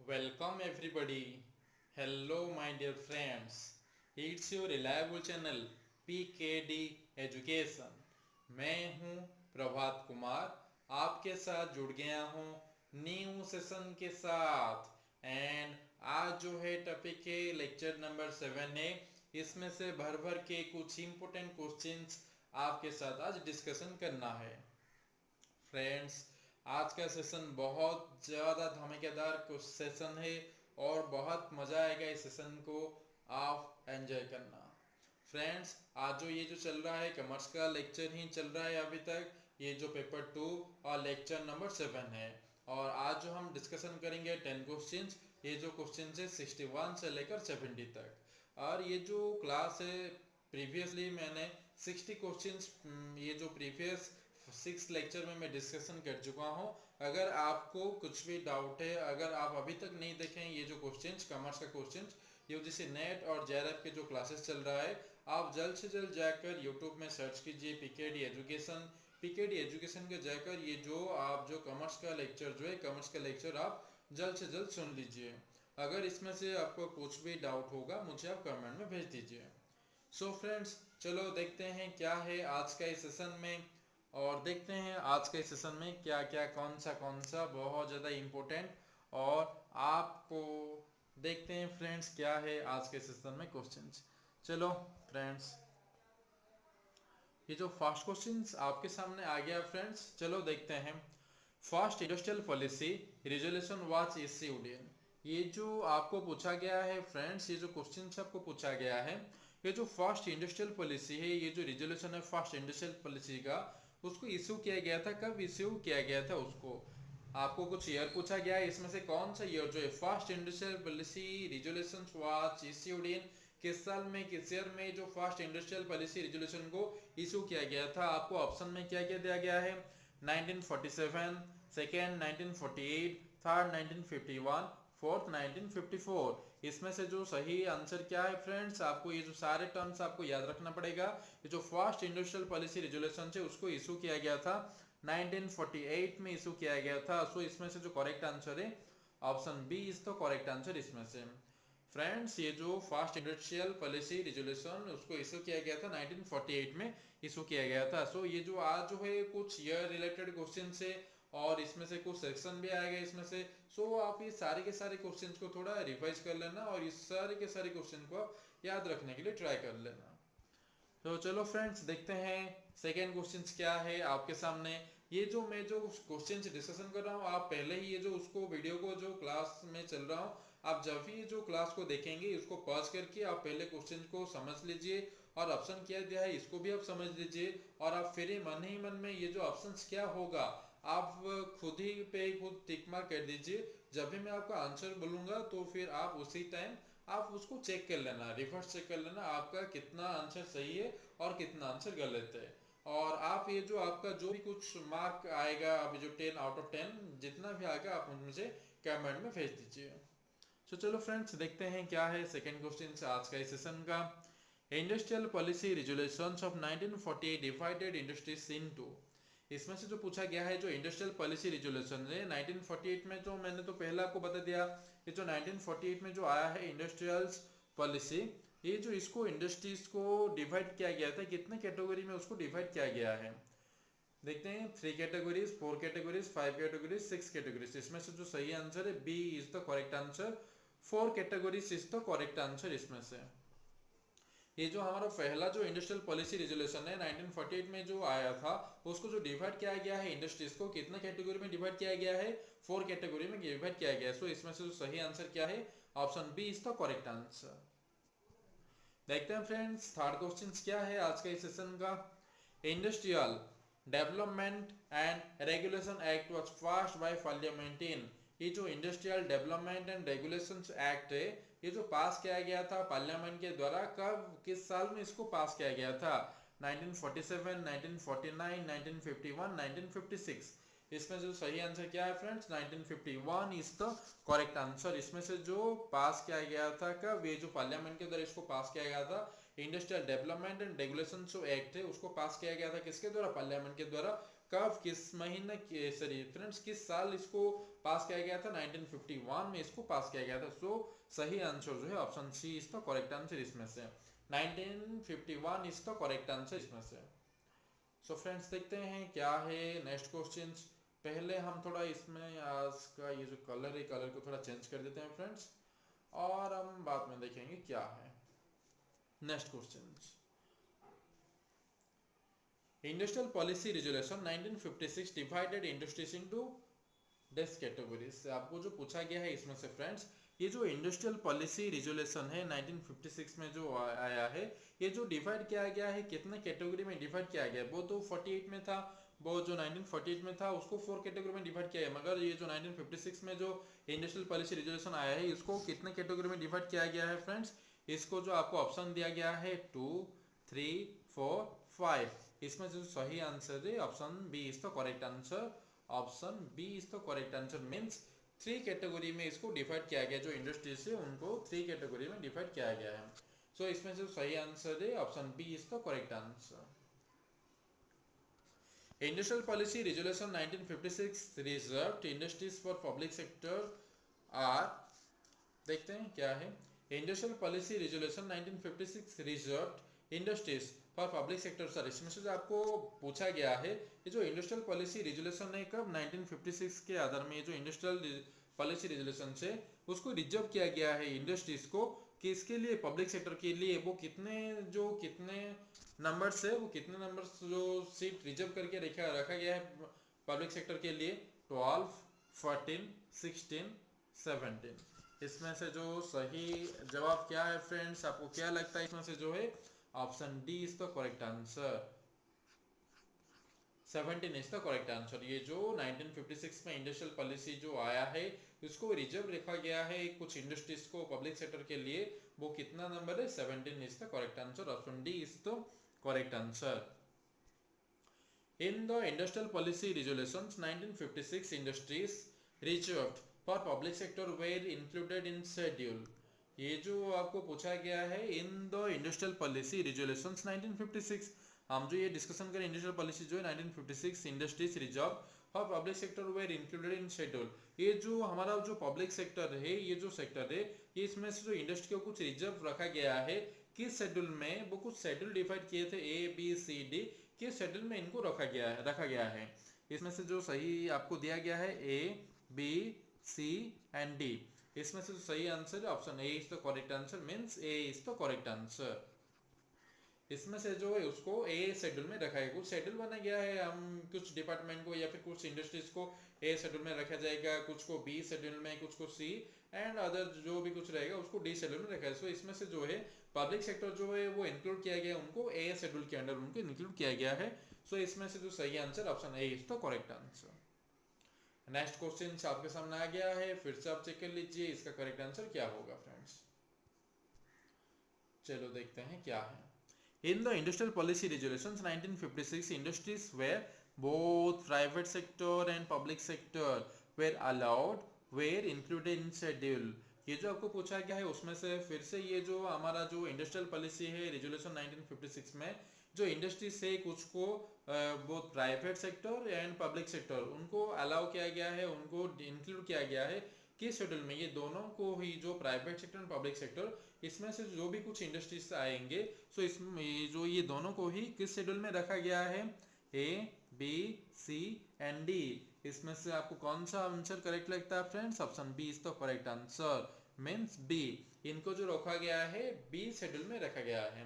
Welcome everybody. Hello my dear friends. It's your reliable channel PKD Education. मैं हूँ प्रभात कुमार, आपके साथ जुड़ गया हूँ न्यू सेशन के साथ। एंड आज जो है टॉपिक है लेक्चर नंबर 7 है। इसमें से भर भर के कुछ इम्पोर्टेंट क्वेश्चंस आपके साथ आज डिस्कशन करना है। फ्रेंड्स, आज का सेशन बहुत ज़्यादा धमाकेदार सेशन है और बहुत मज़ा आएगा इस सेशन को आप एंजॉय करना। फ्रेंड्स, आज जो ये जो चल रहा है कॉमर्स का लेक्चर ही चल रहा है अभी तक, ये जो पेपर 2 और लेक्चर नंबर 7 है। और आज जो हम डिस्कशन करेंगे 10 क्वेश्चंस। ये जो क्वेश्चंस है 61 से लेकर 70 तक। और ये जो क्लास है प्रीवियसली मैंने 60 क्वेश्चंस ये जो प्रीवियस 6 लेक्चर में मैं डिस्कशन कर चुका हूँ। अगर आपको कुछ भी डाउट है, अगर आप अभी तक नहीं देखें ये जो क्वेश्चंस कॉमर्स का क्वेश्चंस यूजीसी नेट और जेआरएफ के जो क्लासेस चल रहा है, आप जल्द से जल्द जाकर यूट्यूब में सर्च कीजिए पीकेडी एजुकेशन। पीकेडी एजुकेशन के जाकर ये जो आप जो कॉमर्स का लेक्चर जो है कॉमर्स का लेक्चर आप जल्द से जल्द सुन लीजिए। अगर इसमें से आपको कुछ भी डाउट होगा मुझे आप कमेंट में भेज दीजिए। सो फ्रेंड्स, चलो देखते हैं क्या है आज का इस सेशन में, और देखते हैं आज के सेशन में क्या क्या कौन सा बहुत ज़्यादा इम्पोर्टेंट और आपको देखते हैं फ्रेंड्स क्या है आज के सेशन में क्वेश्चंस। चलो फ्रेंड्स, ये जो फर्स्ट क्वेश्चंस आपके सामने आ गया फ्रेंड्स, चलो देखते हैं। First industrial policy resolution was issued in, ये जो आपको पूछा गया है फ्रेंड्स, ये जो क्वेश्चन आपको पूछा गया है, ये जो फर्स्ट इंडस्ट्रियल पॉलिसी है, ये जो रेजोल्यूशन है फर्स्ट इंडस्ट्रियल पॉलिसी का, उसको इशू किया गया था, कब इशू किया गया था उसको। आपको कुछ ईयर पूछा गया है, इसमें से कौन सा ईयर जो है first industrial policy resolution was issued in, किस साल में किस ईयर में जो फर्स्ट इंडस्ट्रियल पॉलिसी रेजोल्यूशन को इशू किया गया था। आपको ऑप्शन में क्या क्या दिया गया है, 1947, सेकेंड 1948, थर्ड 1951, फोर्थ 1954। इसमें से जो सही आंसर क्या है फ्रेंड्स, आपको ये जो सारे टर्म्स आपको याद रखना पड़ेगा। ये जो फर्स्ट इंडस्ट्रियल पॉलिसी रेजोल्यूशन है उसको इशू किया गया था 1948 में इशू किया गया था। सो इसमें से जो करेक्ट आंसर है option b is the correct answer इसमें से। फ्रेंड्स, ये जो फर्स्ट इंडस्ट्रियल पॉलिसी रेजोल्यूशन उसको इशू किया गया था 1948 में इशू किया गया था। सो ये जो आज जो है कुछ ईयर रिलेटेड क्वेश्चन से और इसमें से कुछ सेक्शन भी आएगा इसमें से। सो आप ये सारे के सारे क्वेश्चन को थोड़ा रिवाइज कर लेना और इस सारे के सारे क्वेश्चन को याद रखने के लिए ट्राई कर लेना। तो चलो फ्रेंड्स, देखते हैं सेकेंड क्वेश्चन क्या है आपके सामने। ये जो मैं जो क्वेश्चन डिस्कशन कर रहा हूँ, आप पहले ही ये जो उसको वीडियो को जो क्लास में चल रहा हूँ, आप जब भी जो क्लास को देखेंगे उसको पॉज करके आप पहले क्वेश्चन को समझ लीजिए और ऑप्शन क्या दिया है इसको भी आप समझ लीजिए। और आप फिर मन ही मन में ये जो ऑप्शंस क्या होगा आप खुद ही पे खुद टिक मार्क कर दीजिए। जब भी मैं आपका आंसर बोलूंगा तो फिर आप उसी टाइम आप उसको चेक कर लेना, रिवर्स चेक कर लेना आपका कितना आंसर सही है और कितना आंसर गलत है। और आप ये जो आपका जो भी कुछ मार्क आएगा अभी जो 10 आउट ऑफ 10 जितना भी आएगा आप मुझे कमेंट में भेज दीजिए। तो चलो फ्रेंड्स, देखते हैं क्या है सेकंड क्वेश्चन आज का इस सेशन का। Industrial policy resolutions of 1948 divided industries into, इसमें से जो पूछा गया है जो इंडस्ट्रियल पॉलिसी रेजुलेशन है 1948 में, जो मैंने तो पहले आपको बता दिया, ये जो 1948 में जो आया है इंडस्ट्रियल पॉलिसी, ये जो इसको इंडस्ट्रीज को डिवाइड किया गया था कितने कैटेगरी में उसको डिवाइड किया गया है। देखते हैं 3 कैटेगरीज, 4 कैटेगरीज, 5 कैटेगरीज, 6 कैटेगरीज। इसमें से जो सही आंसर है b is the correct answer, 4 categories is the correct answer इसमें से। ये जो हमारा पहला जो इंडस्ट्रियल पॉलिसी रेजोल्यूशन है 1948 में जो आया था, उसको जो डिवाइड किया गया है इंडस्ट्रीज को कितने कैटेगरी में डिवाइड किया गया है, 4 कैटेगरी में डिवाइड किया गया है। सो इसमें से जो सही आंसर क्या है option b is the correct answer. देखते हैं फ्रेंड्स थर्ड क्वेश्चन क्या है आज का इस सेशन का। Industrial development and regulation act was passed by parliament in, ये जो industrial development and regulation act है ये जो पास किया गया था पार्लियामेंट के द्वारा, कब किस साल में इसको पास किया गया था, 1947, 1949, 1951, 1956। इसमें जो सही आंसर क्या है friends 1951 is the correct answer. इसमें से जो पास किया गया था कब, ये जो पार्लियामेंट के द्वारा इसको पास किया गया था इंडस्ट्रियल डेवलपमेंट एंड रेगुलेशन जो एक्ट है उसको पास किया गया था किसके द्वारा, पार्लियामेंट के द्वारा। कब, किस महीने, सॉरी फ्रेंड्स किस साल इसको पास किया गया था? 1951 में इसको पास किया गया था। सो सही आंसर जो है option c is the correct answer इसमें से। 1951 इज द करेक्ट आंसर इसमें से। सो फ्रेंड्स देखते हैं क्या है नेक्स्ट क्वेश्चन। पहले हम थोड़ा इसमें आज का ये जो कलर है, कलर को थोड़ा चेंज कर देते हैं फ्रेंड्स, और हम बाद में देखेंगे क्या है next question. Industrial policy resolution 1956 divided industries into this categories. आपको जो पूछा गया है इसमें से फ्रेंड्स, ये जो इंडस्ट्रियल पॉलिसी रेजोल्यूशन है 1956 में जो आया है, ये जो डिवाइड किया गया है कितने कैटेगरी में डिवाइड किया गया है? वो तो 48 में था, वो जो 1948 में था उसको 4 कैटेगरी में डिवाइड किया है, मगर ये जो 1956 में जो इंडस्ट्रियल पॉलिसी रेजोल्यूशन आया है इसको कितने कैटेगरी में डिवाइड किया गया है फ्रेंड्स? इसको जो आपको ऑप्शन दिया गया है 2, 3, 4, 5, इसमें जो सही आंसर है option b is the correct answer. Option b is the correct answer means 3 category में इसको डिवाइड किया गया, जो इंडस्ट्रीज है उनको 3 कैटेगरी में डिवाइड किया गया है। सो इसमें जो सही आंसर है option b is the correct answer. Industrial policy resolution 1956 reserved industries for public sector are, देखते हैं क्या है। Industrial policy resolution 1956 reserved industries for public sector sir, इसमें से जो आपको पूछा गया है ये जो इंडस्ट्रियल पॉलिसी रेजोल्यूशन है कब 1956 के आधार में, ये जो इंडस्ट्रियल पॉलिसी रेजोल्यूशन से उसको रिजर्व किया गया है इंडस्ट्रीज को, कि इसके लिए पब्लिक सेक्टर के लिए वो कितने नंबर से, वो कितने नंबर जो सीट रिजर्व करके रखा गया है पब्लिक सेक्टर के लिए? 12, 14, 16, 17। इसमें से जो सही जवाब क्या है फ्रेंड्स, आपको क्या लगता है? इसमें से जो है option D is the correct answer. 17 is the correct answer. ये जो 1956 में इंडस्ट्रियल पॉलिसी जो आया है इसको रिजर्व रखा गया है कुछ इंडस्ट्रीज को पब्लिक सेक्टर के लिए, वो कितना नंबर है? 17 is the correct answer. Option D is the correct answer. In the industrial policy resolutions 1956 industries reserved for public sector were included in schedule। ये जो आपको पूछा गया है in the industrial policy resolutions 1956, हम जो ये डिस्कशन करें इंडस्ट्रियल पॉलिसी जो है 1956 industries reserve for public sector were included in schedule. ये जो हमारा जो पब्लिक सेक्टर है, ये जो सेक्टर है, ये इसमें से जो इंडस्ट्री को कुछ रिजर्व रखा गया है किस शेड्यूल में? वो कुछ शेड्यूल डिवाइड किए थे ए बी सी डी, किस शेड्यूल में इनको रखा गया है। इसमें से जो सही आपको दिया गया है a b c and d, इसमें से जो सही आंसर है option a is the correct answer means a is the correct answer. इसमें से जो है उसको ए शेड्यूल में रखा है, कुछ शेड्यूल बना गया है, हम कुछ डिपार्टमेंट को या फिर कुछ इंडस्ट्रीज को ए शेड्यूल में रखा जाएगा, कुछ को बी शेड्यूल में, कुछ को सी एंड अदर जो भी कुछ रहेगा उसको डी शेड्यूल में रखा है। सो इसमें से जो है पब्लिक सेक्टर जो है वो इंक्लूड किया गया, उनको ए शेड्यूल के अंडर उनको इंक्लूड किया गया है। सो इसमें से जो सही answer option a is the correct answer. Next question आपके सामने आ गया है, फिर से आप चेक कर लीजिए इसका करेक्ट आंसर क्या होगा फ्रेंड्स। चलो देखते हैं क्या है। In the industrial policy resolutions 1956 industries where both private sector and public sector were allowed were included in schedule। ये जो आपको पूछा गया है उसमें से फिर से ये जो हमारा जो इंडस्ट्रियल पॉलिसी है रेजोल्यूशन 1956 में जो इंडस्ट्री से कुछ को both private sector and public sector उनको अलाउ किया गया है, उनको इंक्लूड किया गया है किस शेड्यूल में? ये दोनों को ही, जो private sector and public sector, इसमें से जो भी कुछ इंडस्ट्रीज आएंगे सो इसमें जो ये दोनों को ही किस शेड्यूल में रखा गया है? A b c and d. इसमें से आपको कौन सा आंसर करेक्ट लगता है friends? Option b is the correct answer means b, इनको जो रखा गया है बी शेड्यूल में रखा गया है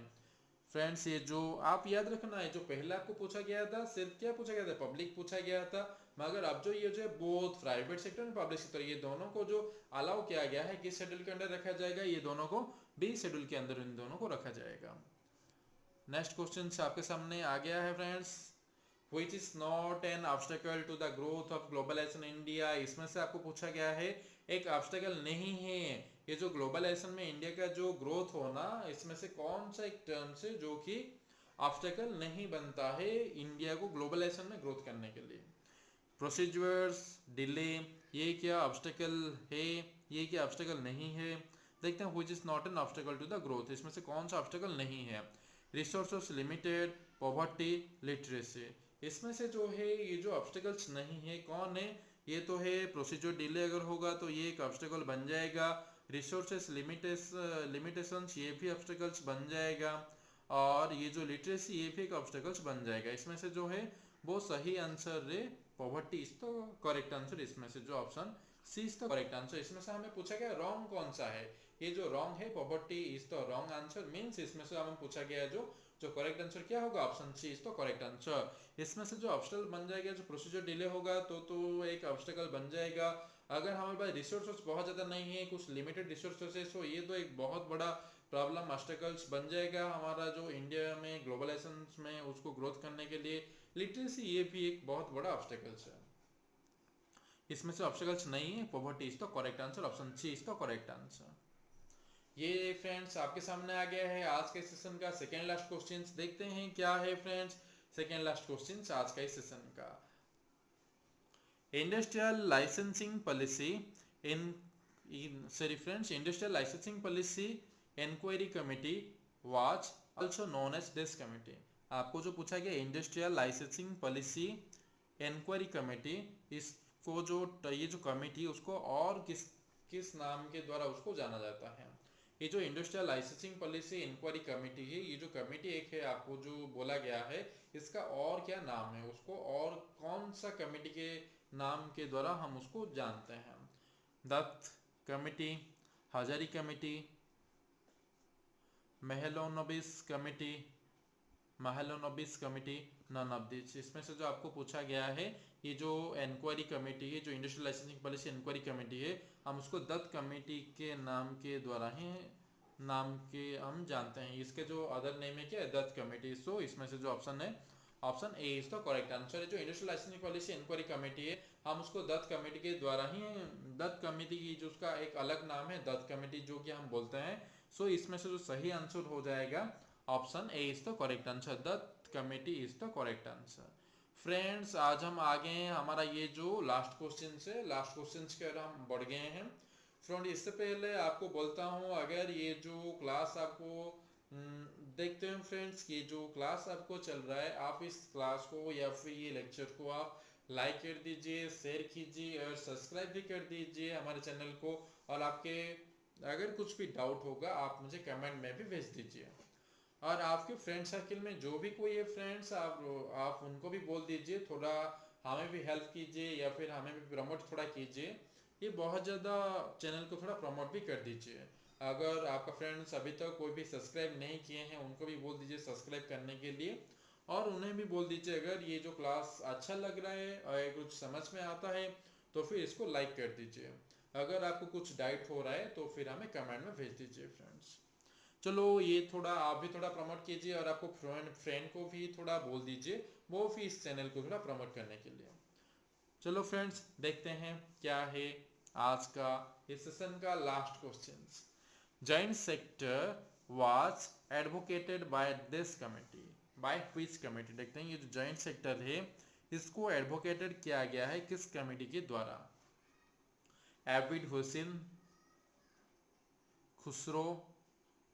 फ्रेंड्स। ये जो आप याद रखना है, जो पहले आपको पूछा गया था सिर्फ क्या पूछा गया था? पब्लिक पूछा गया था, मगर अब जो ये जो है both private sector and public sector ये दोनों को जो अलाउ किया गया है किस शेड्यूल के अंदर रखा जाएगा? ये दोनों को बी शेड्यूल के अंदर इन दोनों को रखा जाएगा। नेक्स्ट क्वेश्चन आपके सामने आ गया है friends, which is not an obstacle to the growth of globalization in India। इसमें से आपको पूछा गया है एक ऑब्स्टेकल नहीं है ये जो ग्लोबलाइजेशन में इंडिया का जो ग्रोथ होना, इसमें से कौन सा एक टर्म से जो कि ऑब्स्टेकल नहीं बनता है इंडिया को ग्लोबलाइजेशन में ग्रोथ करने के लिए? प्रोसीजर्स, डिले, ये क्या ऑब्स्टेकल है, ये क्या ऑब्स्टेकल नहीं है? देखते हैं which is not an obstacle to the growth, इसमें से कौन सा ऑब्स्टेकल नहीं है? रिसोर्सेस लिमिटेड, पॉवर्टी, लिटरेसी, इसमें से जो है ये जो ऑब्स्टेकल्स नहीं है कौन है, ये तो है प्रोसीजर डिले अगर होगा तो ये एक ऑब्स्टेकल बन जाएगा, रिसोर्सेस लिमिटेशंस ये भी ऑब्स्टेकल्स बन जाएगा, और ये जो लिटरेसी ये भी एक ऑब्स्टेकल्स बन जाएगा। इसमें से जो है वो सही आंसर है पॉवर्टी इज तो करेक्ट आंसर, इसमें से जो option c is the correct answer. इसमें से हमें पूछा गया रॉन्ग कौन सा है, ये जो रॉन्ग है poverty is the wrong answer, means इसमें से हमें पूछा गया जो करेक्ट आंसर क्या होगा, option c is the correct answer. इसमें से जो ऑब्स्टेकल बन जाएगा, जो प्रोसीजर डिले होगा तो एक ऑब्स्टेकल बन जाएगा। अगर हमारे पास रिसोर्सेस बहुत ज़्यादा नहीं है, कुछ लिमिटेड रिसोर्सेस है, तो ये तो एक बहुत बड़ा प्रॉब्लम ऑब्स्टेकल्स बन जाएगा हमारा जो इंडिया में ग्लोबलाइजेशन में उसको ग्रोथ करने के लिए। लिटरेसी ये भी एक बहुत बड़ा ऑब्स्टेकल्स है। इसमें से ऑब्स्टेकल्स नहीं है, poverty is the correct answer, option c is the correct answer. ये फ्रेंड्स आपके सामने आ गया है आज के सेशन का सेकेंड लास्ट क्वेश्चन। देखते हैं क्या है फ्रेंड्स सेकेंड लास्ट क्वेश्चन आज का इस सेशन का। Industrial licensing policy industrial licensing policy inquiry committee was also known as this committee. आपको जो पूछा गया industrial licensing policy inquiry committee, इसको जो ये जो कमेटी उसको और किस नाम के द्वारा उसको जाना जाता है। ये जो industrial licensing policy inquiry committee है, ये जो कमेटी एक है आपको जो बोला गया है, इसका और क्या नाम है उसको, और कौन सा कमेटी के नाम के द्वारा हम उसको जानते हैं। Dutt committee, Hazari committee, Mahalanobis committee, Mahalanobis committee, none of this. इसमें से जो आपको पूछा गया है ये जो इंक्वायरी कमेटी है, जो industrial licensing policy inquiry committee है, हम उसको दत्त कमेटी के नाम के द्वारा ही नाम के हम जानते हैं। इसके जो अदर नेम है क्या है, दत्त कमेटी। सो इसमें से जो ऑप्शन है option a is the correct answer है। जो industrial licensing policy inquiry committee है, हम उसको दत्त कमेटी के द्वारा ही, दत्त कमेटी की जो उसका एक अलग नाम है दत्त कमेटी जो कि हम बोलते हैं। सो इसमें से जो सही आंसर हो जाएगा option a is the correct answer, Dutt committee is the correct answer. Friends आज हम आगे हैं, हमारा ये जो लास्ट क्वेश्चन से लास्ट क्वेश्चन के अगर हम बढ़ गए हैं फ्रेंड। इससे पहले आपको बोलता हूँ, अगर ये जो क्लास आपको देखते हैं फ्रेंड्स, ये जो क्लास आपको चल रहा है, आप इस क्लास को या फिर ये लेक्चर को आप लाइक कर दीजिए, शेयर कीजिए और सब्सक्राइब भी कर दीजिए हमारे चैनल को। और आपके अगर कुछ भी डाउट होगा आप मुझे कमेंट में भी भेज दीजिए। और आपके फ्रेंड सर्किल में जो भी कोई है फ्रेंड्स, आप उनको भी बोल दीजिए, थोड़ा हमें भी हेल्प कीजिए या फिर हमें भी प्रमोट थोड़ा कीजिए। ये बहुत ज़्यादा चैनल को थोड़ा प्रमोट भी कर दीजिए। अगर आपका फ्रेंड्स अभी तक कोई भी सब्सक्राइब नहीं किए हैं उनको भी बोल दीजिए सब्सक्राइब करने के लिए, और उन्हें भी बोल दीजिए अगर ये जो क्लास अच्छा लग रहा है और कुछ समझ में आता है तो फिर इसको लाइक कर दीजिए। अगर आपको कुछ डाउट हो रहा है तो फिर हमें कमेंट में भेज दीजिए फ्रेंड्स। चलो ये थोड़ा आप भी थोड़ा प्रमोट कीजिए और आपको फ्रेंड को भी थोड़ा बोल दीजिए, वो भी इस चैनल को थोड़ा प्रमोट करने के लिए। चलो फ्रेंड्स देखते हैं क्या है आज का इस सेशन का last question. Joint sector was advocated by this committee, by which committee. देखते हैं ये जो जॉइंट सेक्टर है इसको एडवोकेटेड किया गया है किस कमेटी के द्वारा। एबिड हुसैन, खुसरो,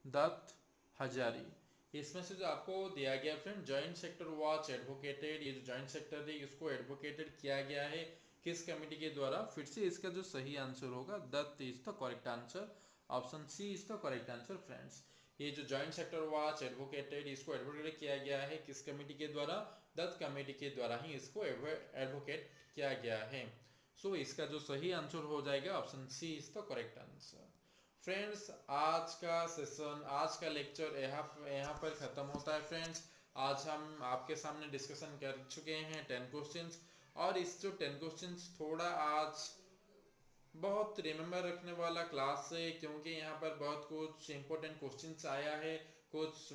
दत्त, हजारी। इसमें से जो आपको दिया गया friend joint sector was advocated, ये जो जॉइंट सेक्टर है इसको एडवोकेटेड किया गया है किस कमेटी के द्वारा। फिर से इसका जो सही आंसर होगा Dutt is the correct answer, option c is the correct answer friends. ये जो जॉइंट सेक्टर वाच एडवोकेटेड इसको एडवोकेट किया गया है किस कमेटी के द्वारा, दत्त कमेटी के द्वारा ही इसको एडवोकेट किया गया है। सो इसका जो सही आंसर हो जाएगा option c is the correct answer. Friends आज का सेशन, आज का लेक्चर यहाँ पर ख़त्म होता है फ्रेंड्स। आज हम आपके सामने डिस्कशन कर चुके हैं 10 क्वेश्चंस, और इस जो 10 क्वेश्चंस थोड़ा आज बहुत रिमेम्बर रखने वाला क्लास है, क्योंकि यहाँ पर बहुत कुछ इंपॉर्टेंट क्वेश्चंस आया है। कुछ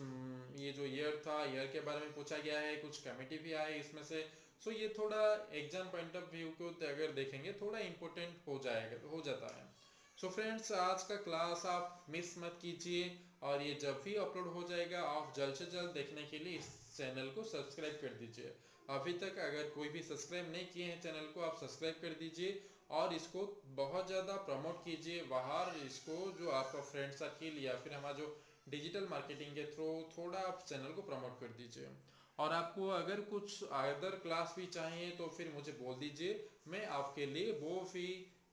ये जो ईयर था ईयर के बारे में पूछा गया है, कुछ कमेटी भी आए इसमें से। सो ये थोड़ा एग्जाम पॉइंट ऑफ व्यू को अगर देखेंगे थोड़ा इंपॉर्टेंट हो जाता है। सो फ्रेंड्स आज का क्लास आप मिस मत कीजिए, और ये जब भी अपलोड हो जाएगा आप जल्द से जल्द देखने के लिए इस चैनल को सब्सक्राइब कर दीजिए। अभी तक अगर कोई भी सब्सक्राइब नहीं किए हैं चैनल को, आप सब्सक्राइब कर दीजिए और इसको बहुत ज़्यादा प्रमोट कीजिए बाहर। इसको जो आपका फ्रेंड सर्किल या फिर हमारा जो डिजिटल मार्केटिंग के थ्रू थोड़ा आप चैनल को प्रमोट कर दीजिए। और आपको अगर कुछ अदर क्लास भी चाहिए तो फिर मुझे बोल दीजिए, मैं आपके लिए वो भी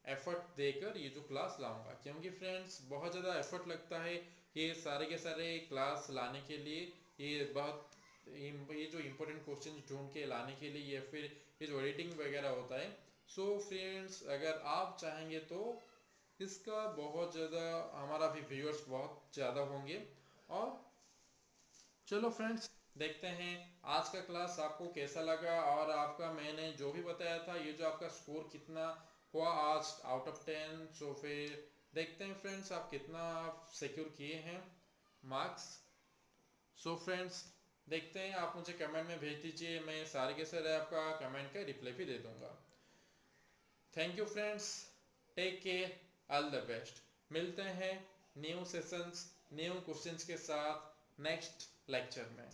एफर्ट देकर ये जो क्लास लाऊंगा। क्योंकि फ्रेंड्स बहुत ज़्यादा एफर्ट लगता है ये सारे के सारे क्लास लाने के लिए, ये जो इम्पोर्टेंट क्वेश्चन ढूंढ के लाने के लिए, या फिर ये जो एडिटिंग वगैरह होता है। सो फ्रेंड्स, अगर आप चाहेंगे तो इसका बहुत ज़्यादा हमारा भी व्यूअर्स बहुत ज़्यादा होंगे। और चलो फ्रेंड्स, देखते हैं आज का क्लास आपको कैसा लगा, और आपका मैंने जो भी बताया था, ये जो आपका स्कोर कितना हुआ आज आउट ऑफ 10। सो फिर देखते हैं फ्रेंड्स आप कितना सिक्योर किए हैं मार्क्स। सो फ्रेंड्स, देखते हैं, आप मुझे कमेंट में भेज दीजिए, मैं सारे के सारे आपका कमेंट का रिप्लाई भी दे दूंगा। Thank you friends, take care, all the best. मिलते हैं न्यू सेशंस न्यू क्वेश्चंस के साथ नेक्स्ट लेक्चर में।